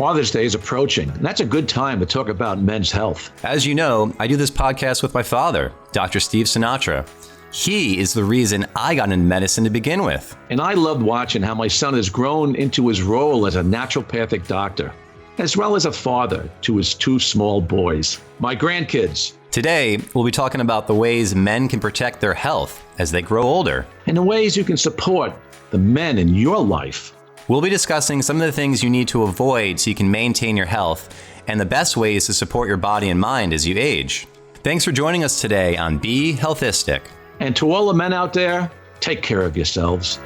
Father's Day is approaching, and that's a good time to talk about men's health. As you know, I do this podcast with my father, Dr. Steve Sinatra. He is the reason I got into medicine to begin with. And I loved watching how my son has grown into his role as a naturopathic doctor, as well as a father to his two small boys, my grandkids. Today, we'll be talking about the ways men can protect their health as they grow older. And the ways you can support the men in your life. We'll be discussing some of the things you need to avoid so you can maintain your health and the best ways to support your body and mind as you age. Thanks for joining us today on Be HEALTHistic. And to all the men out there, take care of yourselves.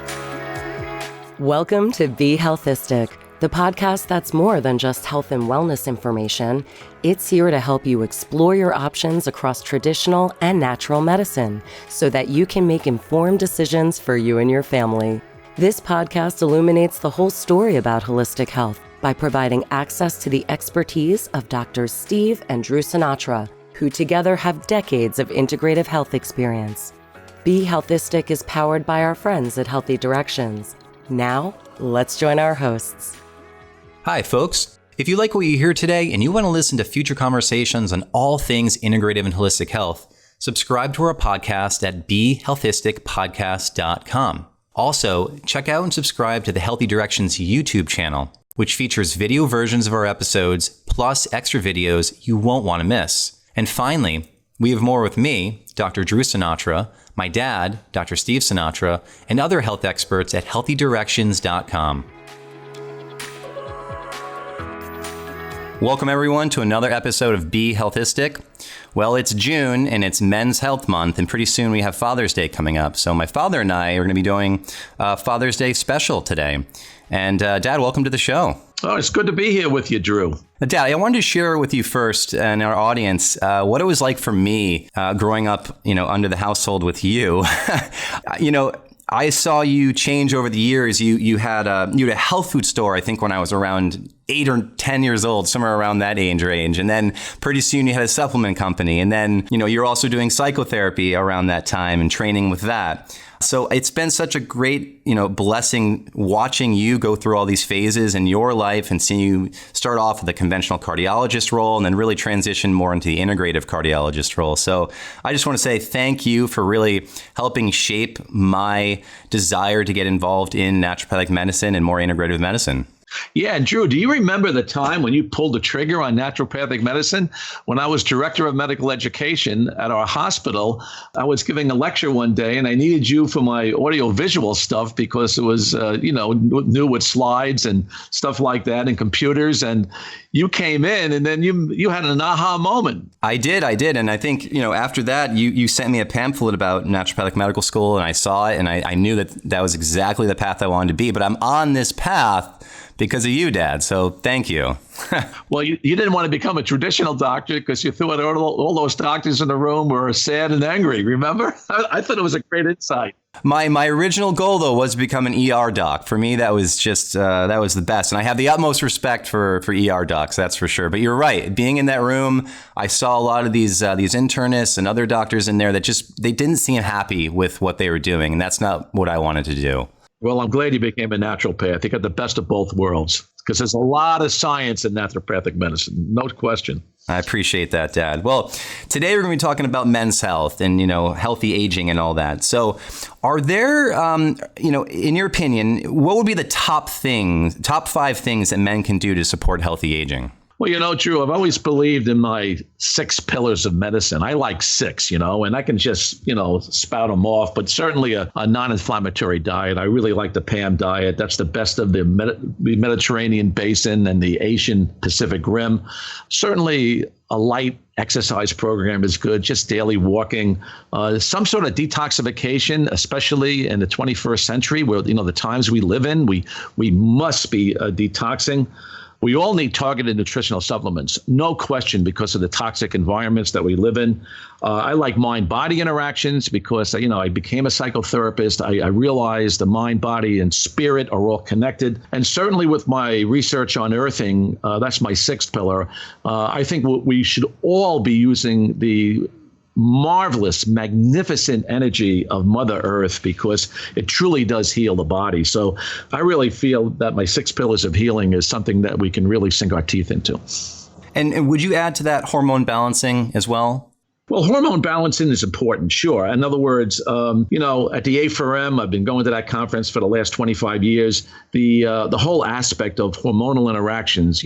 Welcome to Be HEALTHistic, the podcast that's more than just health and wellness information. It's here to help you explore your options across traditional and natural medicine so that you can make informed decisions for you and your family. This podcast illuminates the whole story about holistic health by providing access to the expertise of Drs. Steve and Drew Sinatra, who together have decades of integrative health experience. Be HEALTHistic is powered by our friends at Healthy Directions. Now, let's join our hosts. Hi, folks. If you like what you hear today and you want to listen to future conversations on all things integrative and holistic health, subscribe to our podcast at BeHealthisticPodcast.com. Also, check out and subscribe to the Healthy Directions YouTube channel, which features video versions of our episodes, plus extra videos you won't want to miss. And finally, we have more with me, Dr. Drew Sinatra, my dad, Dr. Steve Sinatra, and other health experts at HealthyDirections.com. Welcome, everyone, to another episode of Be HEALTHistic. Well, it's June, and it's Men's Health Month, and pretty soon we have Father's Day coming up. So my father and I are going to be doing a Father's Day special today. And Dad, welcome to the show. Oh, it's good to be here with you, Drew. Dad, I wanted to share with you first and our audience what it was like for me growing up, under the household with you. I saw you change over the years. You had a health food store, I think, when I was around 8 or 10 years old, somewhere around that age range. And then pretty soon you had a supplement company. And then, you're also doing psychotherapy around that time and training with that. So it's been such a great, blessing watching you go through all these phases in your life and seeing you start off with a conventional cardiologist role and then really transition more into the integrative cardiologist role. So I just want to say thank you for really helping shape my desire to get involved in naturopathic medicine and more integrative medicine. Yeah, and Drew, do you remember the time when you pulled the trigger on naturopathic medicine? When I was director of medical education at our hospital, I was giving a lecture one day, and I needed you for my audio-visual stuff because it was, new with slides and stuff like that and computers. And you came in, and then you had an aha moment. I did. And I think, after that, you sent me a pamphlet about naturopathic medical school, and I saw it, and I knew that was exactly the path I wanted to be. But I'm on this path because of you, Dad. So thank you. Well, you didn't want to become a traditional doctor because you thought all those doctors in the room were sad and angry. Remember? I thought it was a great insight. My original goal, though, was to become an ER doc. For me, that was just that was the best. And I have the utmost respect for ER docs, that's for sure. But you're right. Being in that room, I saw a lot of these internists and other doctors in there that they didn't seem happy with what they were doing. And that's not what I wanted to do. Well, I'm glad you became a naturopath. You got the best of both worlds because there's a lot of science in naturopathic medicine, no question. I appreciate that, Dad. Well, today we're going to be talking about men's health and, healthy aging and all that. So are there, in your opinion, what would be the top 5 things that men can do to support healthy aging? Well, Drew, I've always believed in my 6 pillars of medicine. I like 6, and I can just, spout them off. But certainly a non-inflammatory diet. I really like the PAM diet. That's the best of the Mediterranean basin and the Asian Pacific Rim. Certainly a light exercise program is good, just daily walking, some sort of detoxification, especially in the 21st century where, the times we live in, we must be detoxing. We all need targeted nutritional supplements, no question, because of the toxic environments that we live in. I like mind-body interactions because, I became a psychotherapist. I realized the mind, body, and spirit are all connected. And certainly with my research on earthing, that's my 6th pillar. I think we should all be using the marvelous, magnificent energy of Mother Earth, because it truly does heal the body. So I really feel that my 6 pillars of healing is something that we can really sink our teeth into. And would you add to that hormone balancing as well? Well, hormone balancing is important, sure. In other words, at the A4M, I've been going to that conference for the last 25 years. The whole aspect of hormonal interactions,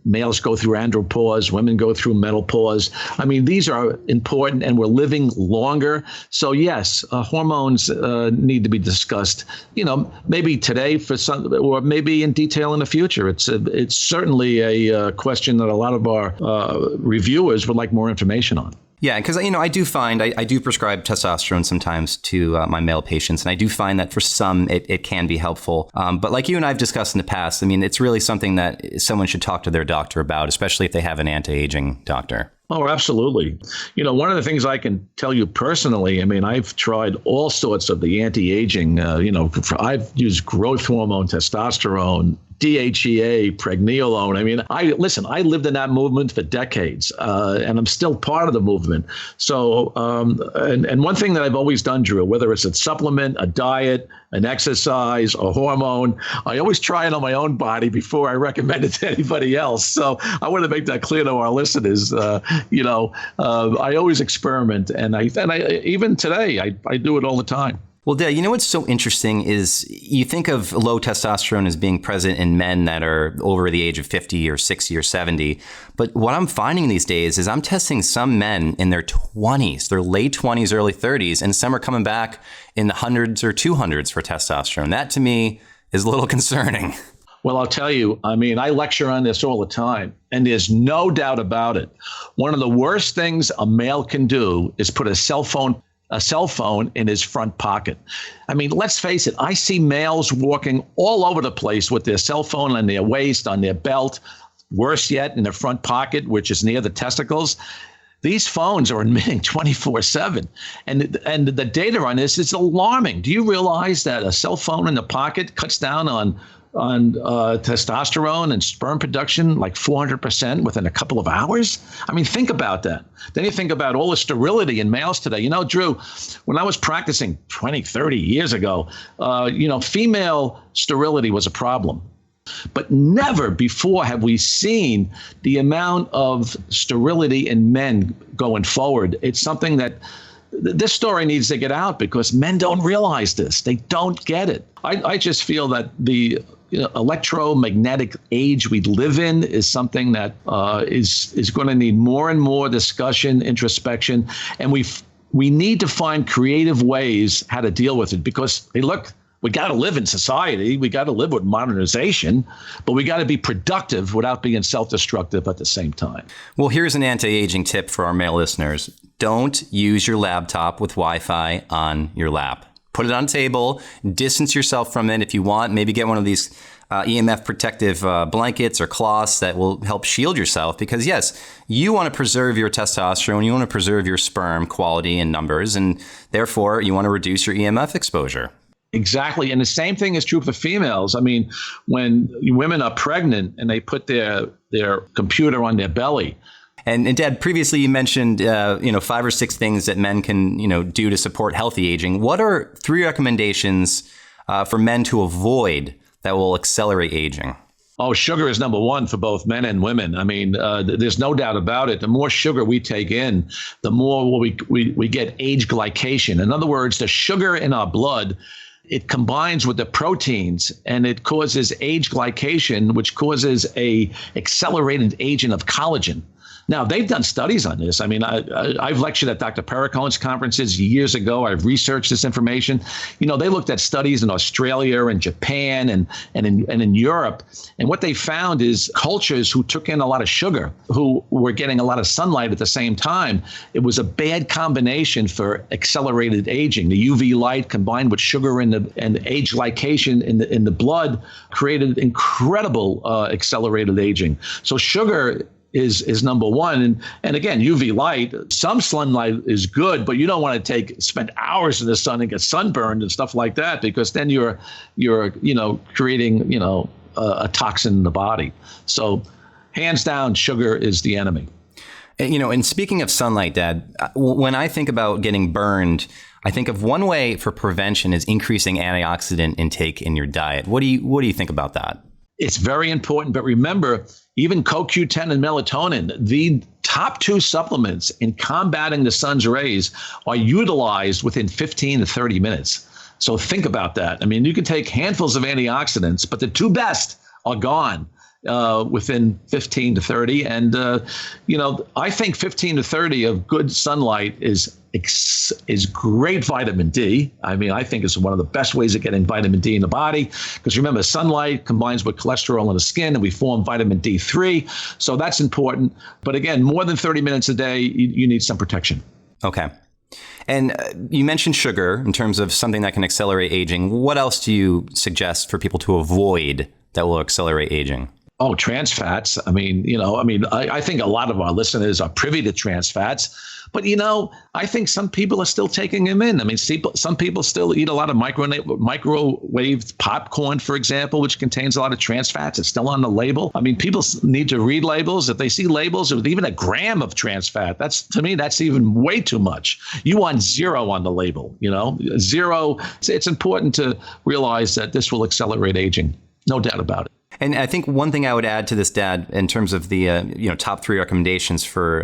males go through andropause, women go through menopause. I mean, these are important, and we're living longer. So yes, hormones need to be discussed. Maybe today for some, or maybe in detail in the future. It's certainly a question that a lot of our reviewers would like more information on. Yeah, because, I do find I do prescribe testosterone sometimes to my male patients, and I do find that for some it can be helpful. But like you and I have discussed in the past, I mean, it's really something that someone should talk to their doctor about, especially if they have an anti-aging doctor. Oh, absolutely. One of the things I can tell you personally, I mean, I've tried all sorts of the anti-aging, I've used growth hormone, testosterone, DHEA, pregnenolone. I mean, I lived in that movement for decades, and I'm still part of the movement. So, and one thing that I've always done, Drew, whether it's a supplement, a diet, an exercise, a hormone, I always try it on my own body before I recommend it to anybody else. So I want to make that clear to our listeners. I always experiment, and I even today I do it all the time. Well, Dad, what's so interesting is you think of low testosterone as being present in men that are over the age of 50 or 60 or 70. But what I'm finding these days is I'm testing some men in their 20s, their late 20s, early 30s, and some are coming back in the hundreds or 200s for testosterone. That to me is a little concerning. Well, I'll tell you, I mean, I lecture on this all the time, and there's no doubt about it. One of the worst things a male can do is put a cell phone in his front pocket. I mean, let's face it, I see males walking all over the place with their cell phone on their waist, on their belt, worse yet, in their front pocket, which is near the testicles. These phones are emitting 24/7. And the data on this is alarming. Do you realize that a cell phone in the pocket cuts down on testosterone and sperm production like 400% within a couple of hours? I mean, think about that. Then you think about all the sterility in males today. Drew, when I was practicing 20, 30 years ago, female sterility was a problem. But never before have we seen the amount of sterility in men going forward. It's something that this story needs to get out, because men don't realize this. They don't get it. I just feel that the electromagnetic age we live in is something that is going to need more and more discussion, introspection, and we need to find creative ways how to deal with it, because hey, look, we got to live in society. We got to live with modernization, but we got to be productive without being self-destructive at the same time. Well, here's an anti-aging tip for our male listeners. Don't use your laptop with Wi-Fi on your lap. Put it on a table, distance yourself from it if you want. Maybe get one of these EMF protective blankets or cloths that will help shield yourself, because yes, you want to preserve your testosterone, you want to preserve your sperm quality and numbers, and therefore you want to reduce your EMF exposure. Exactly. And the same thing is true for females. I mean, when women are pregnant and they put their computer on their belly. And Dad, previously you mentioned, 5 or 6 things that men can, do to support healthy aging. What are 3 recommendations for men to avoid that will accelerate aging? Oh, sugar is number one for both men and women. I mean, there's no doubt about it. The more sugar we take in, the more we get age glycation. In other words, the sugar in our blood, it combines with the proteins and it causes age glycation, which causes a accelerated aging of collagen. Now, they've done studies on this. I mean, I've lectured at Dr. Pericone's conferences years ago. I've researched this information. They looked at studies in Australia and Japan and in Europe. And what they found is cultures who took in a lot of sugar, who were getting a lot of sunlight at the same time, it was a bad combination for accelerated aging. The UV light combined with sugar and age glycation in the blood created incredible accelerated aging. So sugar is number one. And again, UV light, some sunlight is good, but you don't want to spend hours in the sun and get sunburned and stuff like that, because then you're creating, a toxin in the body. So hands down, sugar is the enemy. And speaking of sunlight, Dad, when I think about getting burned, I think of one way for prevention is increasing antioxidant intake in your diet. What do you think about that? It's very important. But remember, even CoQ10 and melatonin, the top two supplements in combating the sun's rays, are utilized within 15 to 30 minutes. So think about that. I mean, you can take handfuls of antioxidants, but the two best are gone within 15 to 30. And, I think 15 to 30 of good sunlight is great vitamin D. I mean, I think it's one of the best ways of getting vitamin D in the body, because remember, sunlight combines with cholesterol in the skin and we form vitamin D3. So that's important. But again, more than 30 minutes a day, you need some protection. Okay. And you mentioned sugar in terms of something that can accelerate aging. What else do you suggest for people to avoid that will accelerate aging? Oh, trans fats. I think a lot of our listeners are privy to trans fats, but I think some people are still taking them in. I mean, some people still eat a lot of microwaved popcorn, for example, which contains a lot of trans fats. It's still on the label. I mean, people need to read labels. If they see labels with even a gram of trans fat, to me, that's even way too much. You want 0 on the label, 0. It's important to realize that this will accelerate aging. No doubt about it. And I think one thing I would add to this, Dad, in terms of the top 3 recommendations for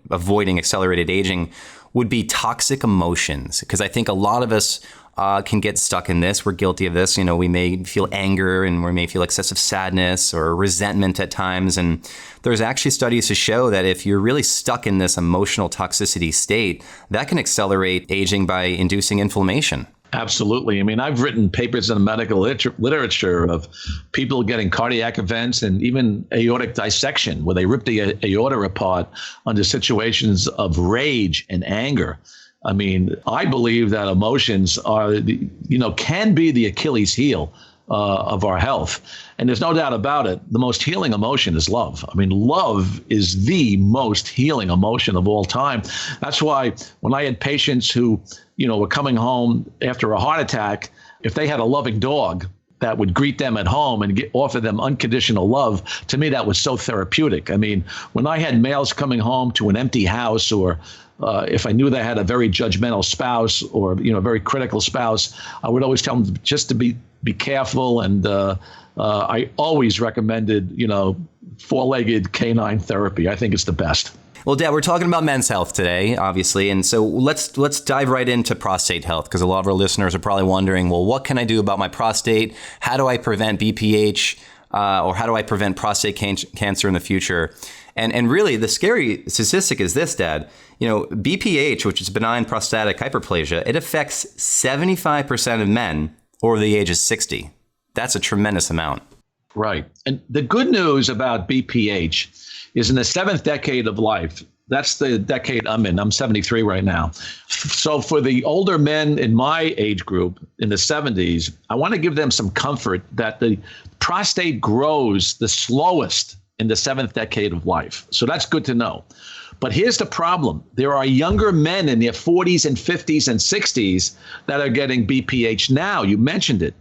avoiding accelerated aging, would be toxic emotions. Because I think a lot of us can get stuck in this. We're guilty of this. We may feel anger and we may feel excessive sadness or resentment at times. And there's actually studies to show that if you're really stuck in this emotional toxicity state, that can accelerate aging by inducing inflammation. Absolutely. I mean, I've written papers in the medical literature of people getting cardiac events and even aortic dissection, where they rip the aorta apart under situations of rage and anger. I mean, I believe that emotions can be the Achilles heel of our health. And there's no doubt about it. The most healing emotion is love. I mean, love is the most healing emotion of all time. That's why when I had patients who, were coming home after a heart attack, if they had a loving dog that would greet them at home and offer them unconditional love, to me, that was so therapeutic. I mean, when I had males coming home to an empty house, or if I knew they had a very judgmental spouse or, a very critical spouse, I would always tell them just to be careful. And I always recommended, 4-legged canine therapy. I think it's the best. Well, Dad, we're talking about men's health today, obviously. And so let's dive right into prostate health, because a lot of our listeners are probably wondering, well, what can I do about my prostate? How do I prevent BPH? Or how do I prevent prostate cancer in the future? And really, the scary statistic is this, Dad. BPH, which is benign prostatic hyperplasia, it affects 75% of men over the age of 60. That's a tremendous amount. Right. And the good news about BPH is in the 7th decade of life. That's the decade I'm in. I'm 73 right now. So for the older men in my age group in the 70s, I want to give them some comfort that the prostate grows the slowest in the 7th decade of life. So that's good to know. But here's the problem. There are younger men in their 40s and 50s and 60s that are getting BPH now. You mentioned it.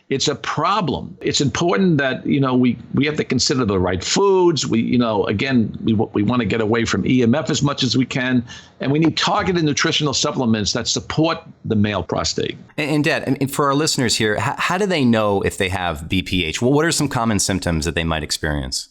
It's a problem. It's important that, we have to consider the right foods. We want to get away from EMF as much as we can. And we need targeted nutritional supplements that support the male prostate. And Dad, for our listeners here, how do they know if they have BPH? Well, what are some common symptoms that they might experience?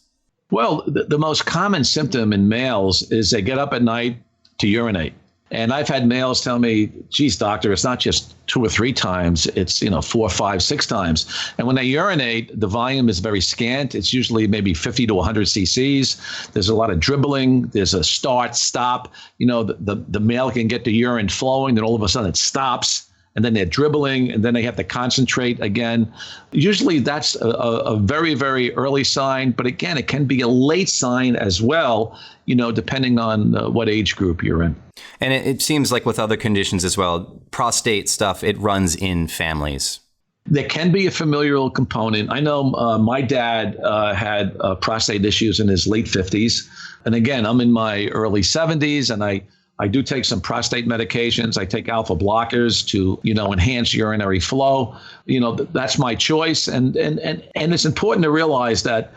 Well, the most common symptom in males is they get up at night to urinate. And I've had males tell me, geez, doctor, it's not just 2 or 3 times, it's, 4, 5, 6 times. And when they urinate, the volume is very scant. It's usually maybe 50 to 100 cc's. There's a lot of dribbling. There's a start, stop. The male can get the urine flowing, then all of a sudden it stops. And then they're dribbling, and then they have to concentrate again. Usually that's a very, very early sign. But again, it can be a late sign as well, depending on what age group you're in. And it seems like with other conditions as well, prostate stuff, it runs in families. There can be a familial component. I know my dad had prostate issues in his late 50s. And again, I'm in my early 70s, and I do take some prostate medications. I take alpha blockers to, enhance urinary flow. That's my choice. And it's important to realize that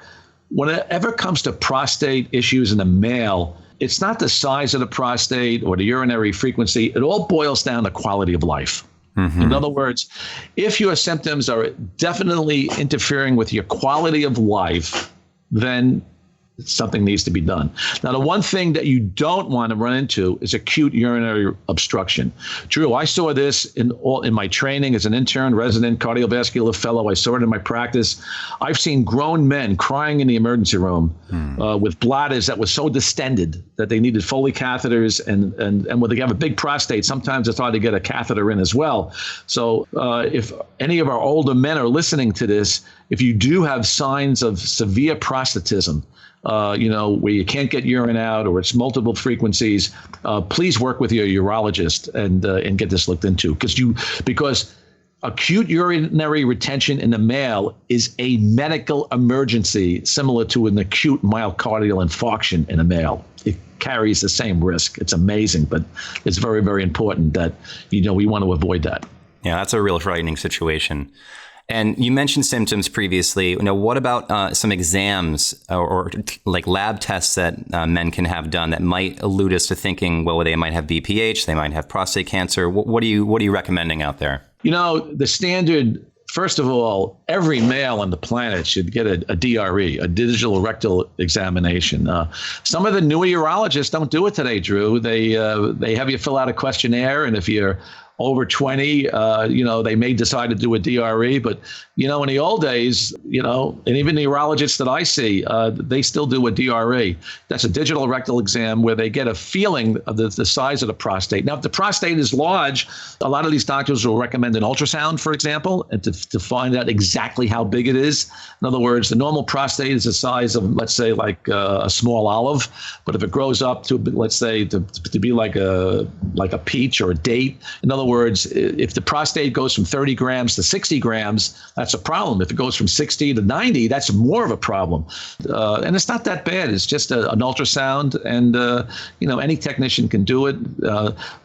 whenever it comes to prostate issues in a male, it's not the size of the prostate or the urinary frequency. It all boils down to quality of life. In other words, if your symptoms are definitely interfering with your quality of life, then something needs to be done. Now, the one thing that you don't want to run into is acute urinary obstruction. Drew, I saw this in my training as an intern, resident, cardiovascular fellow. I saw it in my practice. I've seen grown men crying in the emergency room with bladders that were so distended that they needed Foley catheters. And when they have a big prostate, sometimes it's hard to get a catheter in as well. So if any of our older men are listening to this, if you do have signs of severe prostatism, where you can't get urine out or it's multiple frequencies, please work with your urologist and get this looked into. Because acute urinary retention in the male is a medical emergency similar to an acute myocardial infarction in a male. It carries the same risk. It's amazing, but it's very, very important that, we want to avoid that. Yeah, that's a real frightening situation. And you mentioned symptoms previously. What about some exams or like lab tests that men can have done that might allude us to thinking, well, they might have BPH, they might have prostate cancer? What are you recommending out there? The standard, first of all, every male on the planet should get a DRE, a digital rectal examination. Some of the newer urologists don't do it today, Drew. They have you fill out a questionnaire, and if you're over 20, they may decide to do a DRE, but, in the old days, and even the urologists that I see, they still do a DRE. That's a digital rectal exam where they get a feeling of the size of the prostate. Now, if the prostate is large, a lot of these doctors will recommend an ultrasound, for example, and to find out exactly how big it is. In other words, the normal prostate is the size of, let's say, like a small olive, but if it grows up to, let's say, to be like a peach or a date, in other words, if the prostate goes from 30 grams to 60 grams, that's a problem. If it goes from 60 to 90, that's more of a problem. And it's not that bad. It's just an ultrasound, and any technician can do it.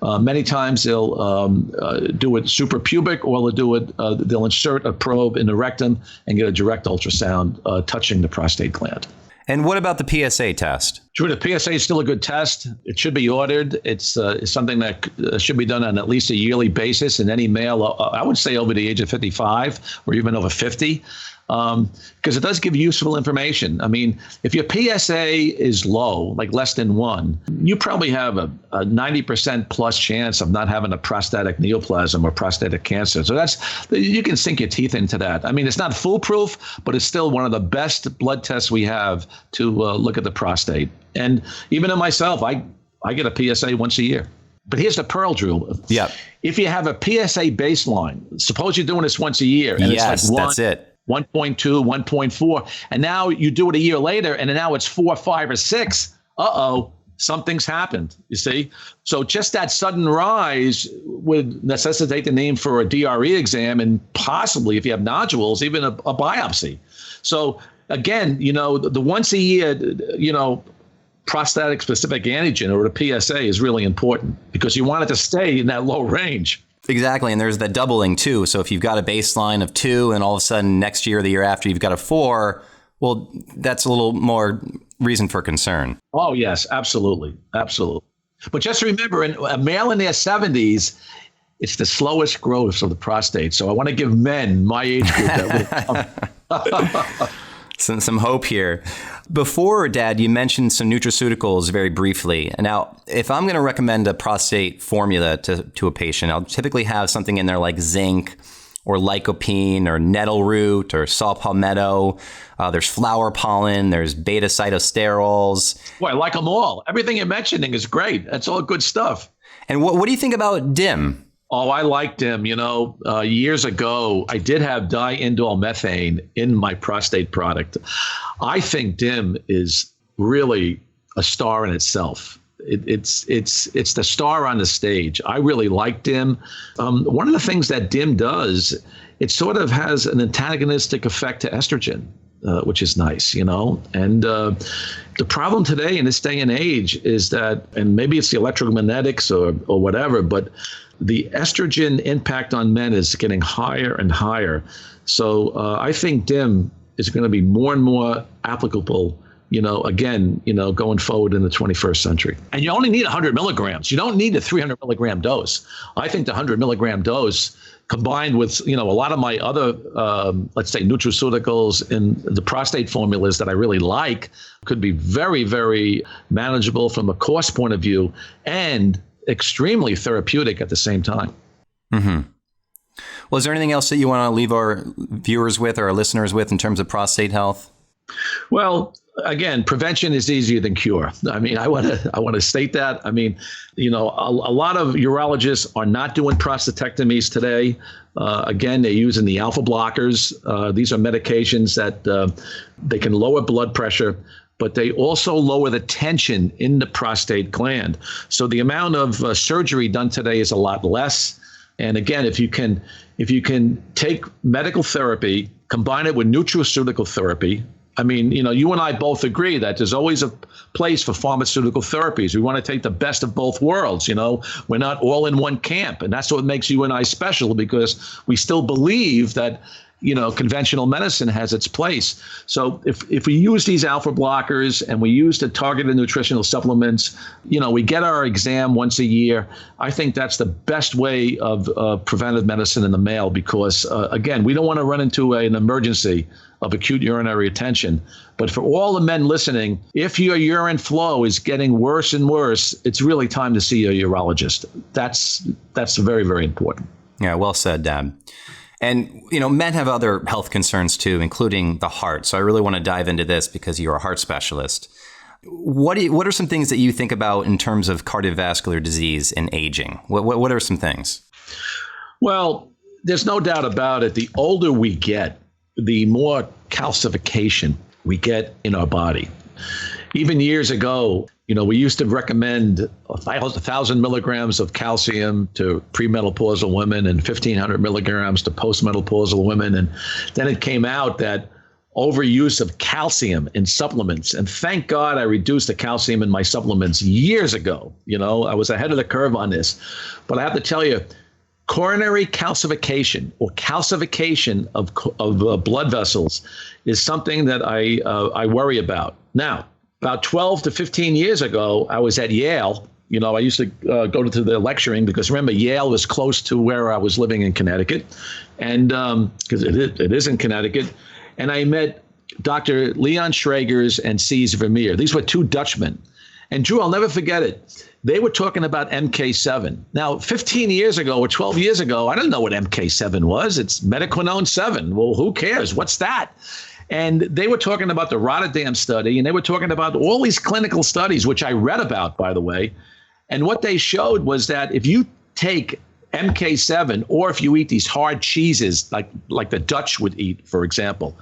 Many times they'll do it suprapubic, or they'll insert a probe in the rectum and get a direct ultrasound touching the prostate gland. And what about the PSA test? Drew, the PSA is still a good test. It should be ordered. It's something that should be done on at least a yearly basis in any male, I would say over the age of 55 or even over 50, because it does give useful information. I mean, if your PSA is low, like less than 1, you probably have a 90% plus chance of not having a prostatic neoplasm or prostatic cancer. So you can sink your teeth into that. I mean, it's not foolproof, but it's still one of the best blood tests we have to look at the prostate. And even in myself, I get a PSA once a year. But here's the pearl, Drew. Yeah. If you have a PSA baseline, suppose you're doing this once a year, and it's like that's it. 1.2, 1.4, and now you do it a year later, and now it's 4, 5, or 6. Something's happened, you see? So just that sudden rise would necessitate the need for a DRE exam, and possibly, if you have nodules, even a biopsy. So again, the once a year, prostatic specific antigen, or the PSA, is really important because you want it to stay in that low range. Exactly. And there's the doubling too. So if you've got a baseline of 2 and all of a sudden next year, the year after, you've got a 4, well, that's a little more reason for concern. Oh, yes, absolutely. Absolutely. But just remember, a male in their 70s, it's the slowest growth of the prostate. So I want to give men my age group that some hope here. Before, Dad, you mentioned some nutraceuticals very briefly. Now, if I'm going to recommend a prostate formula to a patient, I'll typically have something in there like zinc or lycopene or nettle root or saw palmetto. There's flower pollen. There's beta cytosterols. Boy, I like them all. Everything you're mentioning is great. That's all good stuff. And what do you think about DIM? Oh, I liked him. Years ago, I did have diindole methane in my prostate product. I think DIM is really a star in itself. It's the star on the stage. I really like DIM. One of the things that DIM does, it sort of has an antagonistic effect to estrogen, which is nice, And the problem today in this day and age is that, and maybe it's the electromagnetics or whatever, but the estrogen impact on men is getting higher and higher. So I think DIM is going to be more and more applicable again, going forward in the 21st century. And you only need 100 milligrams. You don't need a 300 milligram dose. I think the 100 milligram dose combined with, a lot of my other, let's say, nutraceuticals in the prostate formulas that I really like could be very, very manageable from a cost point of view and extremely therapeutic at the same time. Mm-hmm. Well, is there anything else that you want to leave our viewers with or our listeners with in terms of prostate health? Well, again, prevention is easier than cure. I mean, I want to state that. I mean, a lot of urologists are not doing prostatectomies today. Again, they're using the alpha blockers. These are medications that they can lower blood pressure, but they also lower the tension in the prostate gland. So the amount of surgery done today is a lot less. And again, if you can take medical therapy, combine it with nutraceutical therapy. I mean, you and I both agree that there's always a place for pharmaceutical therapies. We want to take the best of both worlds. We're not all in one camp. And that's what makes you and I special, because we still believe that, conventional medicine has its place. So if we use these alpha blockers and we use the targeted nutritional supplements, we get our exam once a year. I think that's the best way of preventive medicine in the male, because, again, we don't want to run into an emergency of acute urinary retention. But for all the men listening, if your urine flow is getting worse and worse, it's really time to see a urologist. That's very, very important. Yeah, well said, Dad. And, men have other health concerns too, including the heart. So I really want to dive into this because you're a heart specialist. What are some things that you think about in terms of cardiovascular disease and aging? What are some things? Well, there's no doubt about it. The older we get, the more calcification we get in our body. Even years ago, we used to recommend 1,000 milligrams of calcium to premenopausal women and 1,500 milligrams to postmenopausal women. And then it came out that overuse of calcium in supplements. And thank God I reduced the calcium in my supplements years ago. I was ahead of the curve on this. But I have to tell you, coronary calcification or calcification of blood vessels is something that I worry about. Now, about 12 to 15 years ago, I was at Yale. I used to go to the lecturing because, remember, Yale was close to where I was living in Connecticut, and because it is in Connecticut. And I met Dr. Leon Schregers and Cees Vermeer. These were two Dutchmen. And Drew, I'll never forget it. They were talking about MK7. Now, 15 years ago or 12 years ago, I didn't know what MK7 was. It's methaquinone 7. Well, who cares? What's that? And they were talking about the Rotterdam study, and they were talking about all these clinical studies, which I read about, by the way. And what they showed was that if you take MK7, or if you eat these hard cheeses like the Dutch would eat, for example,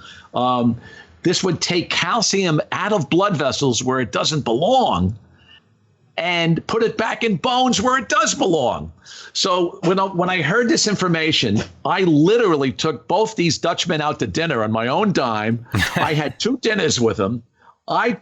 this would take calcium out of blood vessels where it doesn't belong and put it back in bones where it does belong. So when I heard this information, I literally took both these Dutchmen out to dinner on my own dime. I had 2 dinners with them. I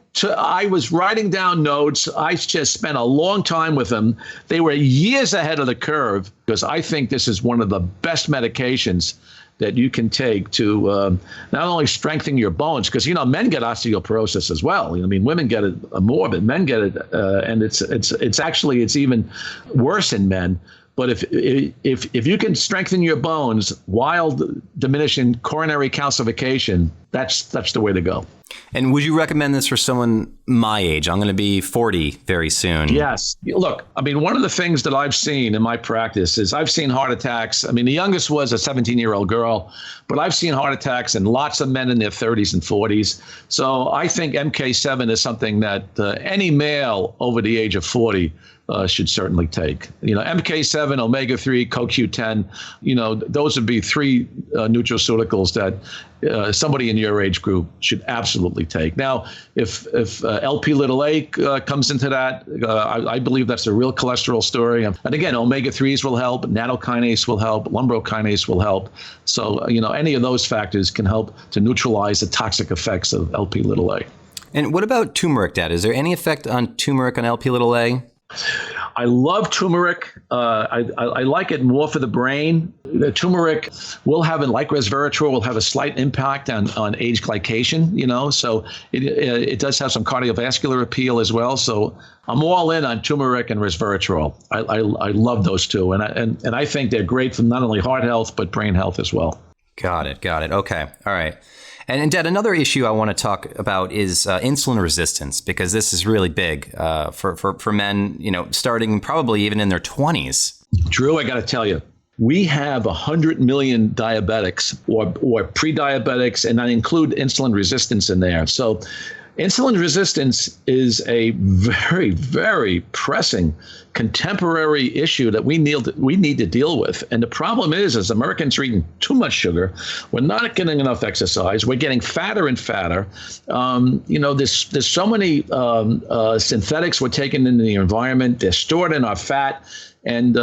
was writing down notes. I just spent a long time with them. They were years ahead of the curve, because I think this is one of the best medications that you can take to not only strengthen your bones, because, men get osteoporosis as well. Women get it more, but men get it. And it's even worse in men. But if you can strengthen your bones while diminishing coronary calcification, that's the way to go. And would you recommend this for someone my age? I'm going to be 40 very soon. Yes. Look, one of the things that I've seen in my practice is I've seen heart attacks. The youngest was a 17-year-old girl, but I've seen heart attacks in lots of men in their 30s and 40s. So I think MK7 is something that any male over the age of 40 should certainly take. MK7, omega-3, CoQ10, those would be 3 nutraceuticals that somebody in your age group should absolutely take. Now, if LP(a) comes into that, I believe that's a real cholesterol story. And again, omega-3s will help, nattokinase will help, lumbrokinase will help. So, any of those factors can help to neutralize the toxic effects of LP(a). And what about turmeric, Dad? Is there any effect on turmeric on LP(a)? I love turmeric. I like it more for the brain. The turmeric will have, like resveratrol, will have a slight impact on age glycation, so it does have some cardiovascular appeal as well. So I'm all in on turmeric and resveratrol. I love those two. And I think they're great for not only heart health, but brain health as well. Got it. Okay. All right. And Dad, another issue I want to talk about is insulin resistance, because this is really big for men, starting probably even in their 20s. Drew, I got to tell you, we have 100 million diabetics or pre-diabetics, and I include insulin resistance in there. So insulin resistance is a very, very pressing contemporary issue that we need to deal with. And the problem is, as Americans are eating too much sugar, we're not getting enough exercise, we're getting fatter and fatter. There's so many synthetics we're taking into the environment, they're stored in our fat, and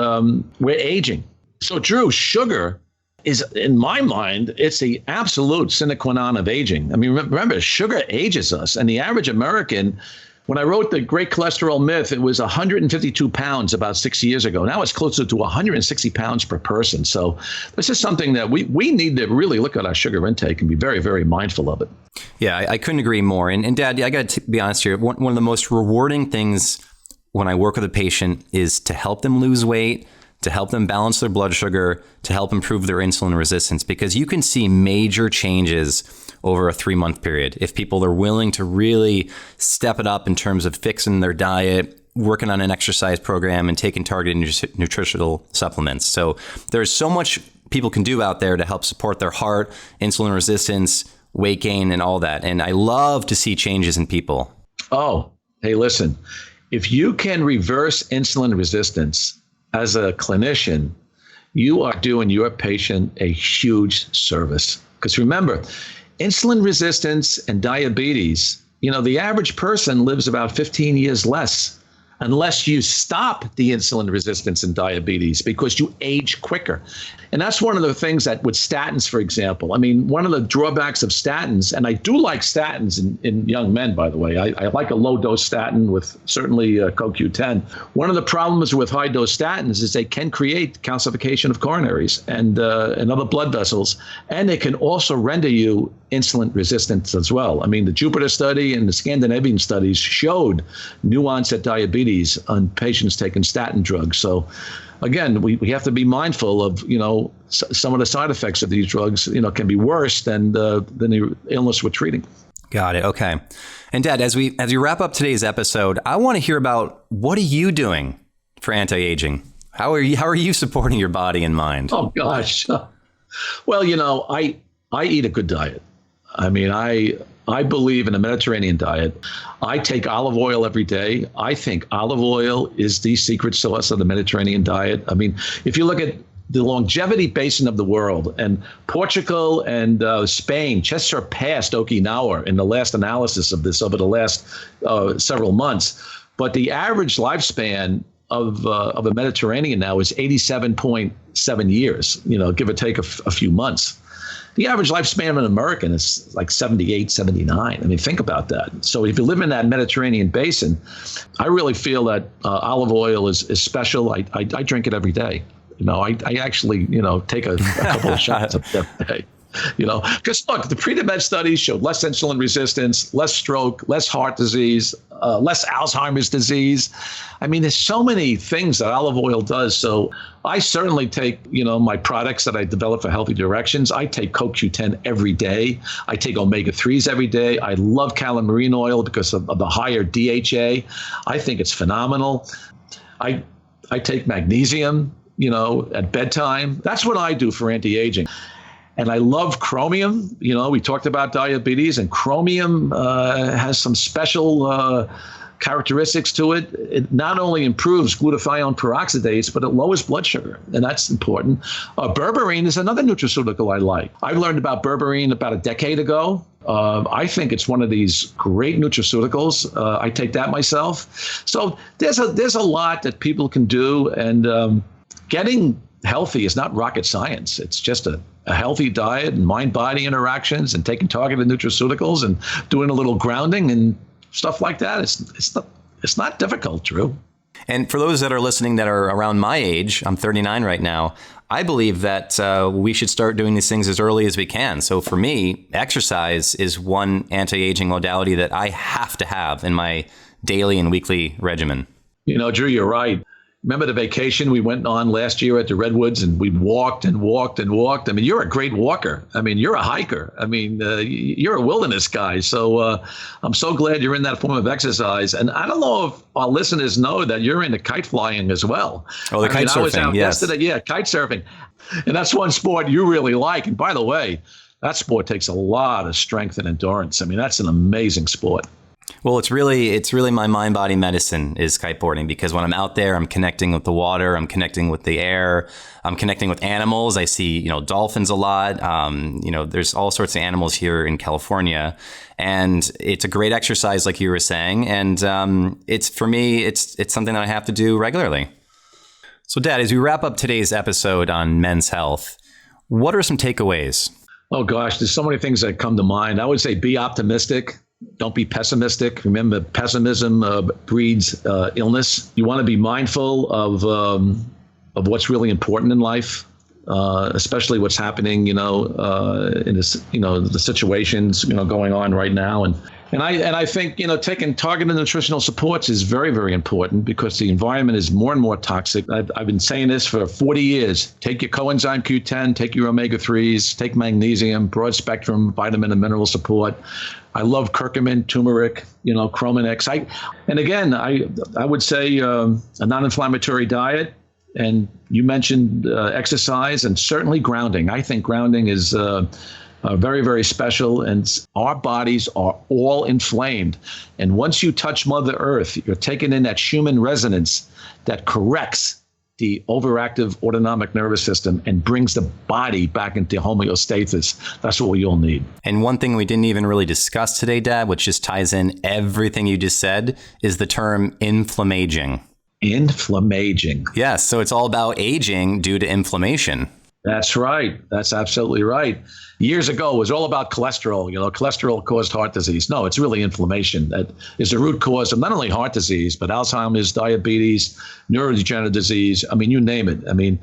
we're aging. So Drew, sugar is, in my mind, it's the absolute sine qua non of aging. I mean, remember, sugar ages us. And the average American, when I wrote The Great Cholesterol Myth, it was 152 pounds about 6 years ago. Now it's closer to 160 pounds per person. So this is something that we need to really look at our sugar intake and be very, very mindful of it. Yeah, I couldn't agree more. And Dad, I got to be honest here. One of the most rewarding things when I work with a patient is to help them lose weight, to help them balance their blood sugar, to help improve their insulin resistance, because you can see major changes over a 3-month period if people are willing to really step it up in terms of fixing their diet, working on an exercise program, and taking targeted nutritional supplements. So there's so much people can do out there to help support their heart, insulin resistance, weight gain, and all that. And I love to see changes in people. Oh, hey, listen, if you can reverse insulin resistance, as a clinician, you are doing your patient a huge service. Because remember, insulin resistance and diabetes, the average person lives about 15 years less unless you stop the insulin resistance and diabetes, because you age quicker. And that's one of the things that with statins, for example, I mean, one of the drawbacks of statins, and I do like statins in young men, by the way. I like a low dose statin with certainly CoQ10. One of the problems with high dose statins is they can create calcification of coronaries and other blood vessels, and they can also render you insulin resistant as well. I mean, the Jupiter study and the Scandinavian studies showed new onset diabetes on patients taking statin drugs. So again, we have to be mindful of, some of the side effects of these drugs, can be worse than the illness we're treating. Got it. Okay. And Dad, as we wrap up today's episode, I want to hear about, what are you doing for anti-aging? How are you supporting your body and mind? Oh gosh. Well, I eat a good diet. I mean, I believe in a Mediterranean diet. I take olive oil every day. I think olive oil is the secret sauce of the Mediterranean diet. I mean, if you look at the longevity basin of the world, and Portugal and Spain just surpassed Okinawa in the last analysis of this over the last several months. But the average lifespan of a Mediterranean now is 87.7 years, give or take a few months. The average lifespan of an American is like 78, 79. I mean, think about that. So if you live in that Mediterranean basin, I really feel that olive oil is special. I drink it every day. I actually, take a couple of shots of it every day. Because look, the pre-med studies showed less insulin resistance, less stroke, less heart disease, less Alzheimer's disease. I mean, there's so many things that olive oil does. So I certainly take, my products that I develop for Healthy Directions. I take CoQ10 every day. I take omega-3s every day. I love calamine oil because of the higher DHA. I think it's phenomenal. I take magnesium, at bedtime. That's what I do for anti-aging. And I love chromium. We talked about diabetes, and chromium has some special characteristics to it. It not only improves glutathione peroxidase, but it lowers blood sugar, and that's important. Berberine is another nutraceutical I like. I learned about berberine about a decade ago. I think it's one of these great nutraceuticals. I take that myself. So there's a lot that people can do, and getting healthy is not rocket science. It's just a healthy diet and mind-body interactions and taking targeted nutraceuticals and doing a little grounding and stuff like that. It's not difficult, Drew. And for those that are listening that are around my age, I'm 39 right now, I believe that we should start doing these things as early as we can. So for me, exercise is one anti-aging modality that I have to have in my daily and weekly regimen. Drew, you're right. Remember the vacation we went on last year at the Redwoods, and we walked and walked and walked. I mean, you're a great walker. I mean, you're a hiker. I mean, you're a wilderness guy. So I'm so glad you're in that form of exercise. And I don't know if our listeners know that you're into kite flying as well. Oh, the kite surfing, I was out yes. yesterday. Yeah, kite surfing. And that's one sport you really like. And by the way, that sport takes a lot of strength and endurance. I mean, that's an amazing sport. Well, it's really my mind-body medicine is kiteboarding, because when I'm out there, I'm connecting with the water, I'm connecting with the air, I'm connecting with animals. I see, dolphins a lot. There's all sorts of animals here in California, and it's a great exercise, like you were saying. And it's for me, it's something that I have to do regularly. So, Dad, as we wrap up today's episode on men's health, what are some takeaways? Oh gosh, there's so many things that come to mind. I would say be optimistic. Don't be pessimistic. Remember, pessimism breeds illness. You want to be mindful of what's really important in life, especially what's happening, in this, the situations, going on right now. And I think, taking targeted nutritional supports is very, very important, because the environment is more and more toxic. I've been saying this for 40 years. Take your coenzyme Q10, take your omega-3s, take magnesium, broad spectrum vitamin and mineral support. I love curcumin, turmeric, Chromium X. And again, I would say a non-inflammatory diet. And you mentioned exercise, and certainly grounding. I think grounding is very, very special. And our bodies are all inflamed. And once you touch Mother Earth, you're taking in that human resonance that corrects the overactive autonomic nervous system and brings the body back into homeostasis. That's what we all need. And one thing we didn't even really discuss today, Dad, which just ties in everything you just said, is the term inflammaging. Inflammaging. Yes. So it's all about aging due to inflammation. That's right. That's absolutely right. Years ago, it was all about cholesterol. Cholesterol caused heart disease. No, it's really inflammation that is the root cause of not only heart disease, but Alzheimer's, diabetes, neurodegenerative disease. I mean, you name it. I mean,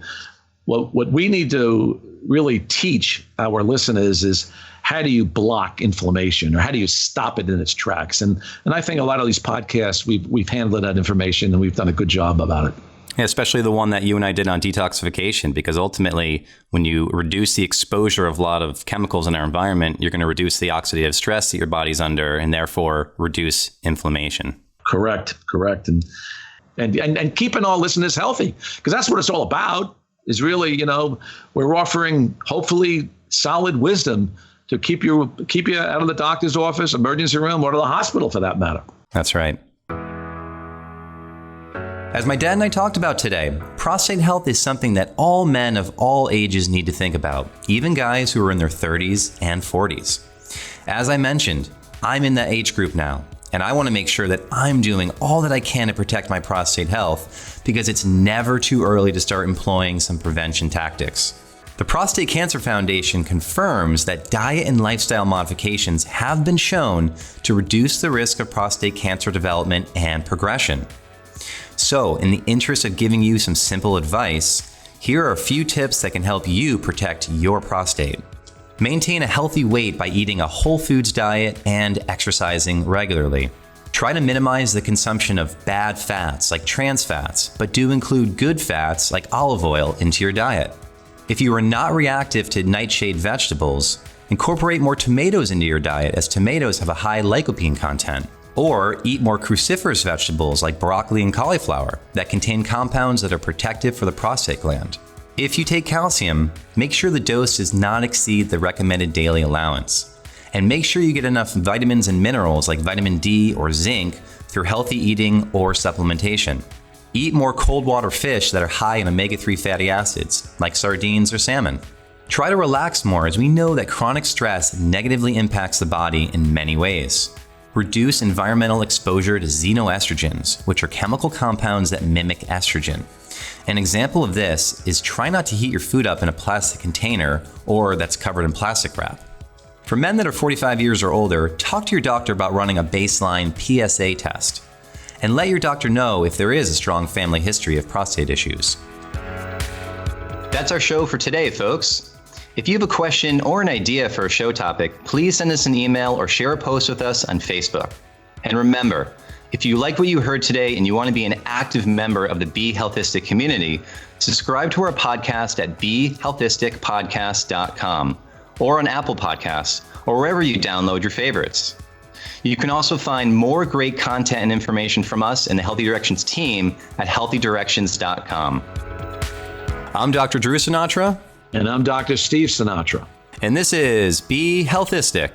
what we need to really teach our listeners is, how do you block inflammation, or how do you stop it in its tracks? And I think a lot of these podcasts, we've handled that information, and we've done a good job about it. Yeah, especially the one that you and I did on detoxification, because ultimately, when you reduce the exposure of a lot of chemicals in our environment, you're going to reduce the oxidative stress that your body's under, and therefore reduce inflammation. Correct. And keeping our listeners healthy, because that's what it's all about, is really, we're offering hopefully solid wisdom to keep you out of the doctor's office, emergency room, or to the hospital for that matter. That's right. As my dad and I talked about today, prostate health is something that all men of all ages need to think about, even guys who are in their 30s and 40s. As I mentioned, I'm in that age group now, and I want to make sure that I'm doing all that I can to protect my prostate health, because it's never too early to start employing some prevention tactics. The Prostate Cancer Foundation confirms that diet and lifestyle modifications have been shown to reduce the risk of prostate cancer development and progression. So, in the interest of giving you some simple advice, here are a few tips that can help you protect your prostate. Maintain a healthy weight by eating a whole foods diet and exercising regularly. Try to minimize the consumption of bad fats like trans fats, but do include good fats like olive oil into your diet. If you are not reactive to nightshade vegetables, incorporate more tomatoes into your diet, as tomatoes have a high lycopene content. Or eat more cruciferous vegetables like broccoli and cauliflower that contain compounds that are protective for the prostate gland. If you take calcium, make sure the dose does not exceed the recommended daily allowance. And make sure you get enough vitamins and minerals like vitamin D or zinc through healthy eating or supplementation. Eat more cold water fish that are high in omega-3 fatty acids like sardines or salmon. Try to relax more, as we know that chronic stress negatively impacts the body in many ways. Reduce environmental exposure to xenoestrogens, which are chemical compounds that mimic estrogen. An example of this is try not to heat your food up in a plastic container or that's covered in plastic wrap. For men that are 45 years or older, talk to your doctor about running a baseline PSA test. and let your doctor know if there is a strong family history of prostate issues. That's our show for today, folks. If you have a question or an idea for a show topic, please send us an email or share a post with us on Facebook. And remember, if you like what you heard today and you want to be an active member of the Be HEALTHistic community, subscribe to our podcast at BeHealthisticPodcast.com or on Apple Podcasts or wherever you download your favorites. You can also find more great content and information from us and the Healthy Directions team at healthydirections.com. I'm Dr. Drew Sinatra. And I'm Dr. Steve Sinatra. And this is Be HEALTHistic.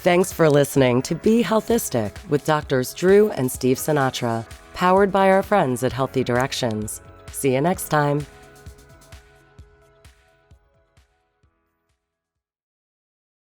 Thanks for listening to Be HEALTHistic with Doctors Drew and Steve Sinatra, powered by our friends at Healthy Directions. See you next time.